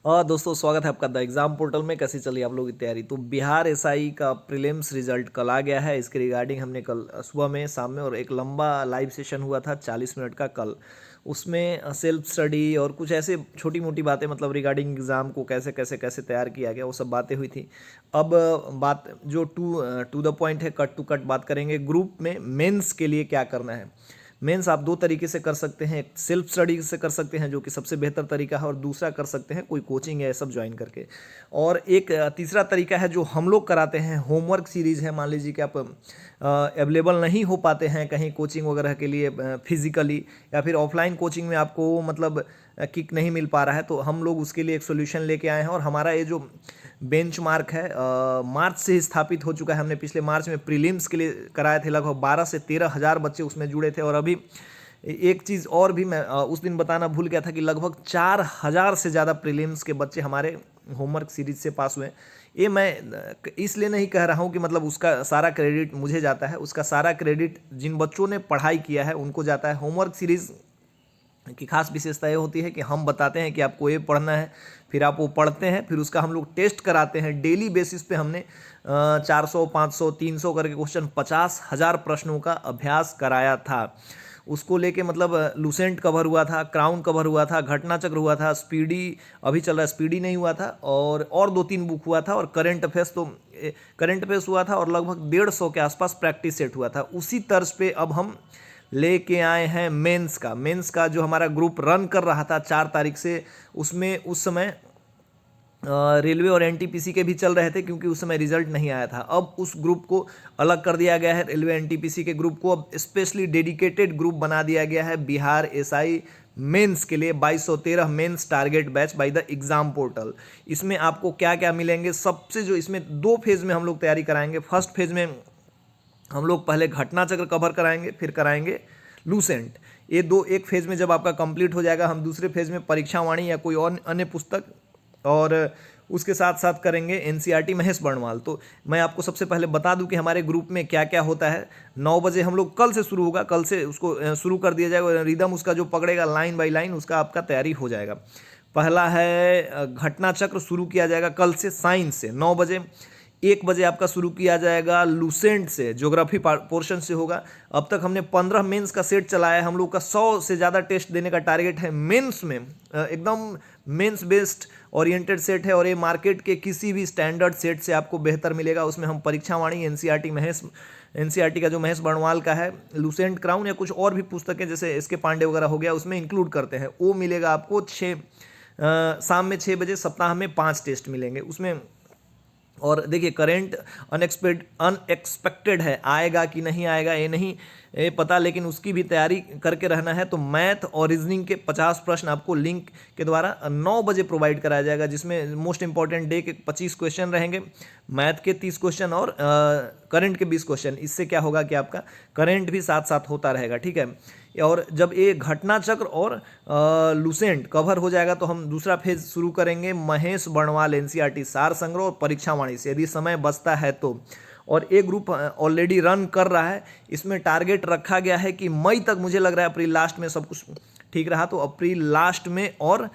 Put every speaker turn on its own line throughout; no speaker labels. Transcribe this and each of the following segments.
दोस्तों स्वागत है आपका द एग्ज़ाम पोर्टल में। कैसी चली आप लोगों की तैयारी? तो बिहार एसआई का प्रीलिम्स रिजल्ट कल आ गया है। इसके रिगार्डिंग हमने कल सुबह में, शाम में और एक लंबा लाइव सेशन हुआ था 40 मिनट का कल। उसमें सेल्फ स्टडी और कुछ ऐसे छोटी मोटी बातें, मतलब रिगार्डिंग एग्ज़ाम को कैसे कैसे कैसे तैयार किया गया, वो सब बातें हुई थी। अब बात जो टू द पॉइंट है, कट टू कट बात करेंगे। ग्रुप में मेंस के लिए क्या करना है। मेंस आप दो तरीके से कर सकते हैं। एक सेल्फ स्टडी से कर सकते हैं, जो कि सबसे बेहतर तरीका है, और दूसरा कर सकते हैं कोई कोचिंग या सब ज्वाइन करके। और एक तीसरा तरीका है जो हम लोग कराते हैं, होमवर्क सीरीज़ है। मान लीजिए कि आप अवेलेबल नहीं हो पाते हैं कहीं कोचिंग वगैरह के लिए फिजिकली, या फिर ऑफलाइन कोचिंग में आपको मतलब किक नहीं मिल पा रहा है, तो हम लोग उसके लिए एक सोल्यूशन लेके आए हैं। और हमारा ये जो बेंच मार्क है मार्च से ही स्थापित हो चुका है। हमने पिछले मार्च में प्रीलिम्स के लिए कराए थे, लगभग 12 से 13 हज़ार बच्चे उसमें जुड़े थे। और अभी एक चीज़ और भी मैं उस दिन बताना भूल गया था कि लगभग 4,000 से ज़्यादा प्रीलिम्स के बच्चे हमारे होमवर्क सीरीज से पास हुए। ये मैं इसलिए नहीं कह रहा हूँ कि मतलब उसका सारा क्रेडिट मुझे जाता है। उसका सारा क्रेडिट जिन बच्चों ने पढ़ाई किया है उनको जाता है। होमवर्क सीरीज़ की खास विशेषता ये होती है कि हम बताते हैं कि आपको ये पढ़ना है, फिर आप वो पढ़ते हैं, फिर उसका हम लोग टेस्ट कराते हैं डेली बेसिस पे। हमने 400, 500, 300 करके क्वेश्चन 50,000 प्रश्नों का अभ्यास कराया था। उसको लेके मतलब लूसेंट कवर हुआ था, क्राउन कवर हुआ था, घटना चक्र हुआ था, स्पीडी अभी चल रहा है, स्पीडी नहीं हुआ था, और 2-3 बुक हुआ था, और करंट अफेयर्स तो करंट अफेयर्स हुआ था, और लगभग 150 के आसपास प्रैक्टिस सेट हुआ था। उसी तर्ज पे अब हम लेके आए हैं मेंस का जो हमारा ग्रुप रन कर रहा था 4 तारीख से। उसमें उस समय रेलवे और एनटीपीसी के भी चल रहे थे, क्योंकि उस समय रिजल्ट नहीं आया था। अब उस ग्रुप को अलग कर दिया गया है। रेलवे एनटीपीसी के ग्रुप को अब स्पेशली डेडिकेटेड ग्रुप बना दिया गया है बिहार एसआई मेंस के लिए। 2213 mains target batch by the exam portal. इसमें आपको क्या क्या मिलेंगे, सबसे जो इसमें 2 फेज में हम लोग तैयारी कराएंगे। फर्स्ट फेज में हम लोग पहले घटना चक्र कवर कराएंगे, फिर कराएंगे लूसेंट। ये दो एक फेज में जब आपका कंप्लीट हो जाएगा, हम दूसरे फेज में परीक्षा वाणी या कोई और अन्य पुस्तक, और उसके साथ साथ करेंगे एनसीईआरटी महेश बर्णवाल। तो मैं आपको सबसे पहले बता दूं कि हमारे ग्रुप में क्या क्या होता है। 9 बजे हम लोग कल से शुरू होगा, कल से उसको शुरू कर दिया जाएगा। रिदम उसका जो पकड़ेगा लाइन बाय लाइन, उसका आपका तैयारी हो जाएगा। पहला है घटना चक्र, शुरू किया जाएगा कल से साइंस से 9 बजे। 1 बजे आपका शुरू किया जाएगा लूसेंट से, ज्योग्राफी पोर्शन से होगा। अब तक हमने 15 मेंस का सेट चलाया है। हम लोग का 100 से ज़्यादा टेस्ट देने का टारगेट है मेंस में। एकदम मेंस बेस्ड ओरिएंटेड सेट है, और ये मार्केट के किसी भी स्टैंडर्ड सेट से आपको बेहतर मिलेगा। उसमें हम परीक्षा वाणी, एनसीईआरटी का जो महेश बर्णवाल का है, लूसेंट, क्राउन या कुछ और भी पुस्तकें जैसे एसके पांडे वगैरह हो गया, उसमें इंक्लूड करते हैं। वो मिलेगा आपको शाम में 6 बजे। सप्ताह में 5 टेस्ट मिलेंगे उसमें। और देखिए करेंट अनएक्सपेक्टेड है, आएगा कि नहीं आएगा ये नहीं पता, लेकिन उसकी भी तैयारी करके रहना है। तो मैथ और रीजनिंग के 50 प्रश्न आपको लिंक के द्वारा 9 बजे प्रोवाइड कराया जाएगा, जिसमें मोस्ट इंपॉर्टेंट डे के 25 क्वेश्चन रहेंगे, मैथ के 30 क्वेश्चन और करंट के 20 क्वेश्चन। इससे क्या होगा कि आपका करंट भी साथ साथ होता रहेगा, ठीक है। और जब ये घटना चक्र और लूसेंट कवर हो जाएगा, तो हम दूसरा फेज शुरू करेंगे महेश बर्णवाल एनसीईआरटी सार संग्रह और परीक्षा वाणी से, यदि समय बचता है तो। और एक ग्रुप ऑलरेडी रन कर रहा है। इसमें टारगेट रखा गया है कि मई तक, मुझे लग रहा है अप्रैल लास्ट में सब कुछ ठीक रहा तो अप्रैल लास्ट में और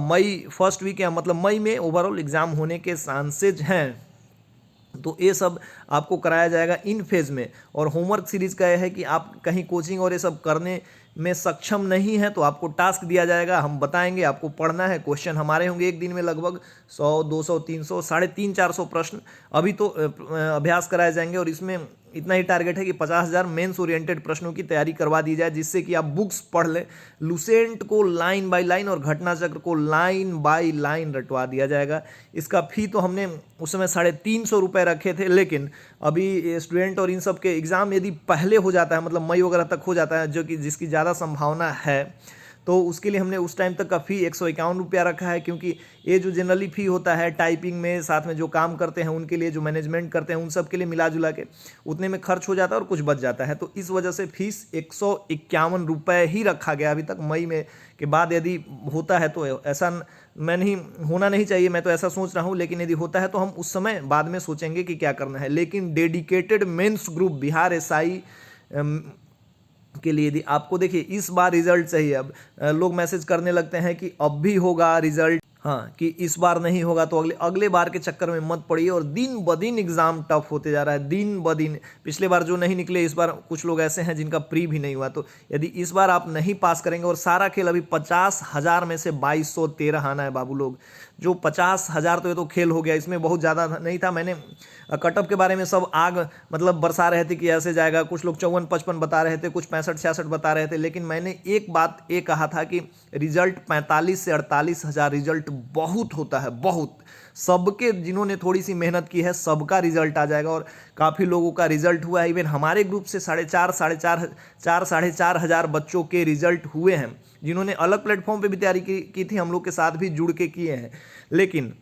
मई फर्स्ट वीक, या मतलब मई में ओवरऑल एग्जाम होने के चांसेज हैं। तो ये सब आपको कराया जाएगा इन फेज में। और होमवर्क सीरीज का यह है कि आप कहीं कोचिंग और ये सब करने में सक्षम नहीं है, तो आपको टास्क दिया जाएगा, हम बताएंगे, आपको पढ़ना है। क्वेश्चन हमारे होंगे एक दिन में लगभग 100, 200, 300, 350, 400 प्रश्न अभी तो अभ्यास कराए जाएंगे। और इसमें इतना ही टारगेट है कि 50,000 मेंस ओरिएंटेड प्रश्नों की तैयारी करवा दी जाए, जिससे कि आप बुक्स पढ़ लें। लूसेंट को लाइन बाय लाइन और घटना चक्र को लाइन बाय लाइन रटवा दिया जाएगा। इसका फी तो हमने उस समय 350 रुपये रखे थे, लेकिन अभी स्टूडेंट और इन सब के एग्ज़ाम यदि पहले हो जाता है, मतलब मई वगैरह तक हो जाता है, जो कि जिसकी ज़्यादा संभावना है, तो उसके लिए हमने उस टाइम तक का फ़ी 151 रुपया रखा है। क्योंकि ये जो जनरली फ़ी होता है टाइपिंग में, साथ में जो काम करते हैं उनके लिए, जो मैनेजमेंट करते हैं उन सब के लिए मिला जुला के उतने में खर्च हो जाता है और कुछ बच जाता है। तो इस वजह से फीस 151 रुपये ही रखा गया अभी तक। मई में के बाद यदि होता है तो ऐसा मैं नहीं होना नहीं चाहिए, मैं तो ऐसा सोच रहा हूँ, लेकिन यदि होता है तो हम उस समय बाद में सोचेंगे कि क्या करना है। लेकिन dedicated mains group Bihar SI के लिए यदि आपको, देखिए इस बार रिजल्ट चाहिए। अब लोग मैसेज करने लगते हैं कि अब भी होगा रिजल्ट, हाँ, कि इस बार नहीं होगा तो अगले अगले बार के चक्कर में मत पड़िए। और दिन ब दिन एग्ज़ाम टफ होते जा रहा है, दिन ब दिन। पिछले बार जो नहीं निकले, इस बार कुछ लोग ऐसे हैं जिनका प्री भी नहीं हुआ। तो यदि इस बार आप नहीं पास करेंगे, और सारा खेल अभी 50,000 में से 2213 आना है बाबू लोग, जो 50,000 तो ये तो खेल हो गया, इसमें बहुत ज़्यादा नहीं था। मैंने कटअप के बारे में सब आग मतलब बरसा रहे थे कि ऐसे जाएगा, कुछ लोग 54-55 बता रहे थे, कुछ 65-66 बता रहे थे, लेकिन मैंने एक बात ये कहा था कि रिजल्ट 45 से 48,000 रिजल्ट बहुत होता है, बहुत। सबके जिन्होंने थोड़ी सी मेहनत की है सबका रिजल्ट आ जाएगा, और काफ़ी लोगों का रिजल्ट हुआ है। इवन हमारे ग्रुप से 4,500 बच्चों के रिजल्ट हुए हैं, जिन्होंने अलग प्लेटफॉर्म पे भी तैयारी की थी, हम लोग के साथ भी जुड़ के किए हैं। लेकिन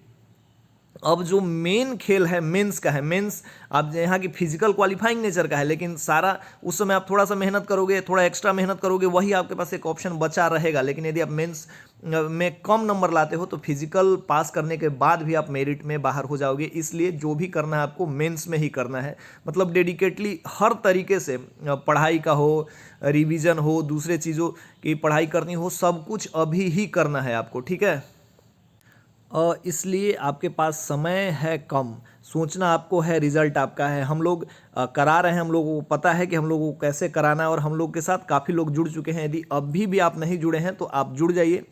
अब जो मेन खेल है मेंस का है, मेंस आप यहाँ की फिजिकल क्वालिफाइंग नेचर का है, लेकिन सारा उस समय आप थोड़ा सा मेहनत करोगे, थोड़ा एक्स्ट्रा मेहनत करोगे, वही आपके पास एक ऑप्शन बचा रहेगा। लेकिन यदि आप मेंस में कम नंबर लाते हो तो फिजिकल पास करने के बाद भी आप मेरिट में बाहर हो जाओगे। इसलिए जो भी करना है आपको मेंस में ही करना है, मतलब डेडिकेटली हर तरीके से, पढ़ाई का हो, रिवीजन हो, दूसरे चीज़ों की पढ़ाई करनी हो, सब कुछ अभी ही करना है आपको, ठीक है। इसलिए आपके पास समय है कम, सोचना आपको है, रिजल्ट आपका है। हम लोग करा रहे हैं, हम लोगों को पता है कि हम लोगों को कैसे कराना है, और हम लोग के साथ काफ़ी लोग जुड़ चुके हैं। यदि अभी भी आप नहीं जुड़े हैं तो आप जुड़ जाइए।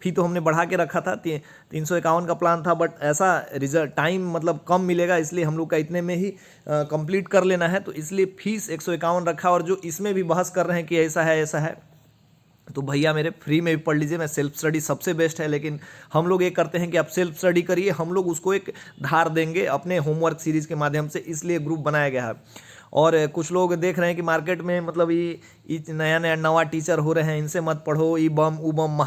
फी तो हमने बढ़ा के रखा था, 351 का प्लान था, बट ऐसा रिजल्ट टाइम मतलब कम मिलेगा, इसलिए हम लोग का इतने में ही कंप्लीट कर लेना है। तो इसलिए फीस 151 रखा। और जो इसमें भी बहस कर रहे हैं कि ऐसा है ऐसा है, तो भैया मेरे फ्री में भी पढ़ लीजिए। मैं सेल्फ स्टडी सबसे बेस्ट है, लेकिन हम लोग ये करते हैं कि आप सेल्फ स्टडी करिए, हम लोग उसको एक धार देंगे अपने होमवर्क सीरीज़ के माध्यम से, इसलिए ग्रुप बनाया गया है। और कुछ लोग देख रहे हैं कि मार्केट में मतलब ये नया नवा टीचर हो रहे हैं, इनसे मत पढ़ो, ई बम ऊ बम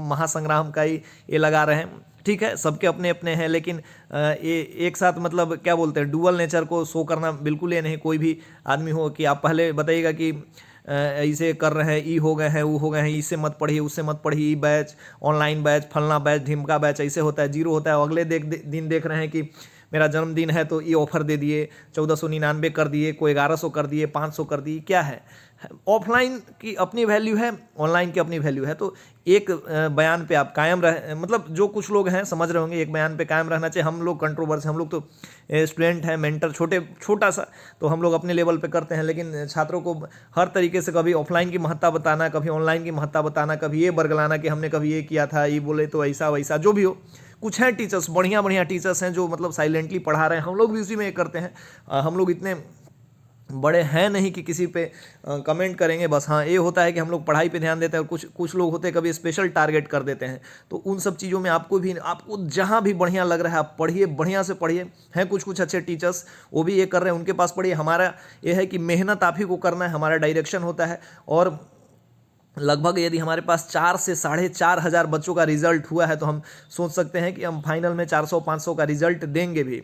महासंग्राम का ही ये लगा रहे हैं। ठीक है, सबके अपने अपने हैं, लेकिन ये एक साथ मतलब क्या बोलते हैं, डुअल नेचर को शो करना बिल्कुल ये नहीं। कोई भी आदमी हो कि आप पहले बताइएगा कि ऐसे कर रहे हैं, ई हो गए हैं, वो हो गए हैं, इससे मत पढ़िए, उससे मत पढ़िए, ई बैच, ऑनलाइन बैच, फलना बैच, ढिमका बैच, ऐसे होता है, जीरो होता है। अगले दिन देख रहे हैं कि मेरा जन्मदिन है तो ये ऑफर दे दिए, 1499 कर दिए, कोई 1100 कर दिए, 500 कर दिए। क्या है, ऑफलाइन की अपनी वैल्यू है, ऑनलाइन की अपनी वैल्यू है। तो एक बयान पे आप कायम रह, मतलब जो कुछ लोग हैं समझ रहे होंगे, एक बयान पे कायम रहना चाहिए। हम लोग कंट्रोवर्सी, हम लोग तो स्टूडेंट हैं, मेंटर छोटा सा, तो हम लोग अपने लेवल पे करते हैं, लेकिन छात्रों को हर तरीके से कभी ऑफलाइन की महत्ता बताना, कभी ऑनलाइन की महत्ता बताना, कभी ये बरगलाना कि हमने कभी ये किया था, ये बोले तो ऐसा वैसा, जो भी हो। कुछ हैं टीचर्स, बढ़िया टीचर्स हैं जो मतलब साइलेंटली पढ़ा रहे हैं, हम लोग भी उसी में ये करते हैं। हम लोग इतने बड़े हैं नहीं कि किसी पे कमेंट करेंगे बस। हाँ, ये होता है कि हम लोग पढ़ाई पे ध्यान देते हैं, और कुछ लोग होते हैं कभी स्पेशल टारगेट कर देते हैं। तो उन सब चीज़ों में आपको जहाँ भी बढ़िया लग रहा है आप पढ़िए, बढ़िया से पढ़िए। हैं कुछ अच्छे टीचर्स, वो भी ये कर रहे हैं, उनके पास पढ़िए। हमारा ये है कि मेहनत आप ही को करना है, हमारा डायरेक्शन होता है। और लगभग यदि हमारे पास 4 से 4,500 बच्चों का रिजल्ट हुआ है, तो हम सोच सकते हैं कि हम फाइनल में 400-500 का रिजल्ट देंगे भी,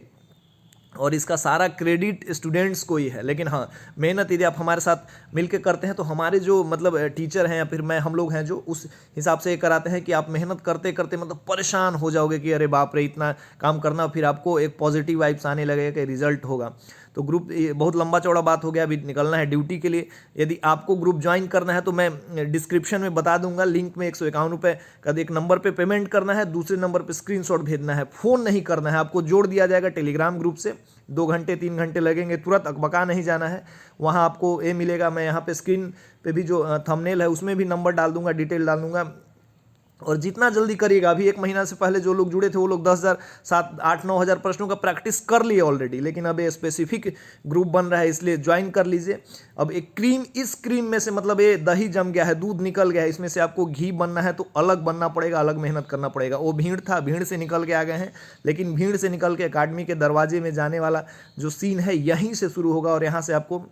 और इसका सारा क्रेडिट स्टूडेंट्स को ही है। लेकिन हाँ, मेहनत यदि आप हमारे साथ मिलके करते हैं तो हमारे जो मतलब टीचर हैं या फिर हम लोग हैं जो उस हिसाब से ये कराते हैं कि आप मेहनत करते करते मतलब परेशान हो जाओगे कि अरे बाप रे इतना काम करना, फिर आपको एक पॉजिटिव वाइब्स आने लगेगा कि रिजल्ट होगा। तो ग्रुप, ये बहुत लंबा चौड़ा बात हो गया, अभी निकलना है ड्यूटी के लिए। यदि आपको ग्रुप ज्वाइन करना है तो मैं डिस्क्रिप्शन में बता दूंगा, लिंक में 151 रुपये का एक नंबर पे पेमेंट करना है, दूसरे नंबर पे स्क्रीनशॉट भेजना है, फ़ोन नहीं करना है। आपको जोड़ दिया जाएगा टेलीग्राम ग्रुप से, 2 घंटे 3 घंटे लगेंगे, तुरंत अकबका नहीं जाना है। वहाँ आपको ये मिलेगा, मैं यहाँ पे स्क्रीन पे भी जो थंबनेल है उसमें भी नंबर डाल दूंगा, डिटेल डाल दूंगा। और जितना जल्दी करिएगा, अभी 1 महीना से पहले जो लोग जुड़े थे वो लोग 10,000 7-8-9 हज़ार प्रश्नों का प्रैक्टिस कर लिए ऑलरेडी, लेकिन अब ये स्पेसिफिक ग्रुप बन रहा है, इसलिए ज्वाइन कर लीजिए। अब एक क्रीम, इस क्रीम में से मतलब ये दही जम गया है, दूध निकल गया है, इसमें से आपको घी बनना है तो अलग बनना पड़ेगा, अलग मेहनत करना पड़ेगा। वो भीड़ था, भीड़ से निकल के आ गए हैं, लेकिन भीड़ से निकल के अकाडमी के दरवाजे में जाने वाला जो सीन है यहीं से शुरू होगा, और यहाँ से आपको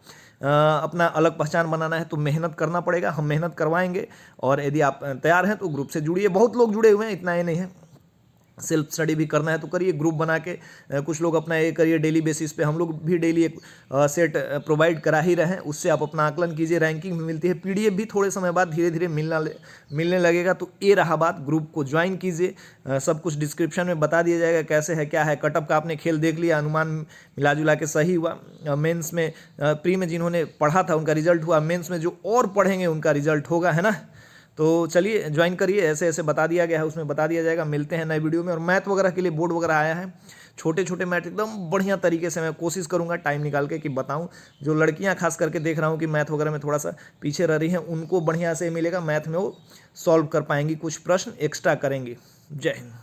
अपना अलग पहचान बनाना है तो मेहनत करना पड़ेगा। हम मेहनत करवाएंगे, और यदि आप तैयार हैं तो ग्रुप से जुड़िए। बहुत लोग जुड़े हुए हैं, इतना ये नहीं है। सेल्फ स्टडी भी करना है तो करिए, ग्रुप बना के कुछ लोग अपना ये करिए डेली बेसिस पे। हम लोग भी डेली एक सेट प्रोवाइड करा ही रहे हैं, उससे आप अपना आकलन कीजिए, रैंकिंग भी मिलती है। पीडीएफ भी थोड़े समय बाद धीरे धीरे मिलने लगेगा। तो ये रहा बात, ग्रुप को ज्वाइन कीजिए। सब कुछ डिस्क्रिप्शन में बता दिया जाएगा कैसे है क्या है। कटअप का आपने खेल देख लिया, अनुमान मिला जुला के सही हुआ। मेंस में प्री में जिन्होंने पढ़ा था उनका रिजल्ट हुआ, मेंस में जो और पढ़ेंगे उनका रिजल्ट होगा, है ना। तो चलिए ज्वाइन करिए, ऐसे ऐसे बता दिया गया है, उसमें बता दिया जाएगा। मिलते हैं नए वीडियो में। और मैथ वगैरह के लिए बोर्ड वगैरह आया है, छोटे छोटे मैथ एकदम बढ़िया तरीके से मैं कोशिश करूंगा टाइम निकाल के कि बताऊं। जो लड़कियां खास करके देख रहा हूं कि मैथ वगैरह में थोड़ा सा पीछे रह रही हैं, उनको बढ़िया से मिलेगा, मैथ में वो सॉल्व कर पाएंगी, कुछ प्रश्न एक्स्ट्रा करेंगे। जय हिंद।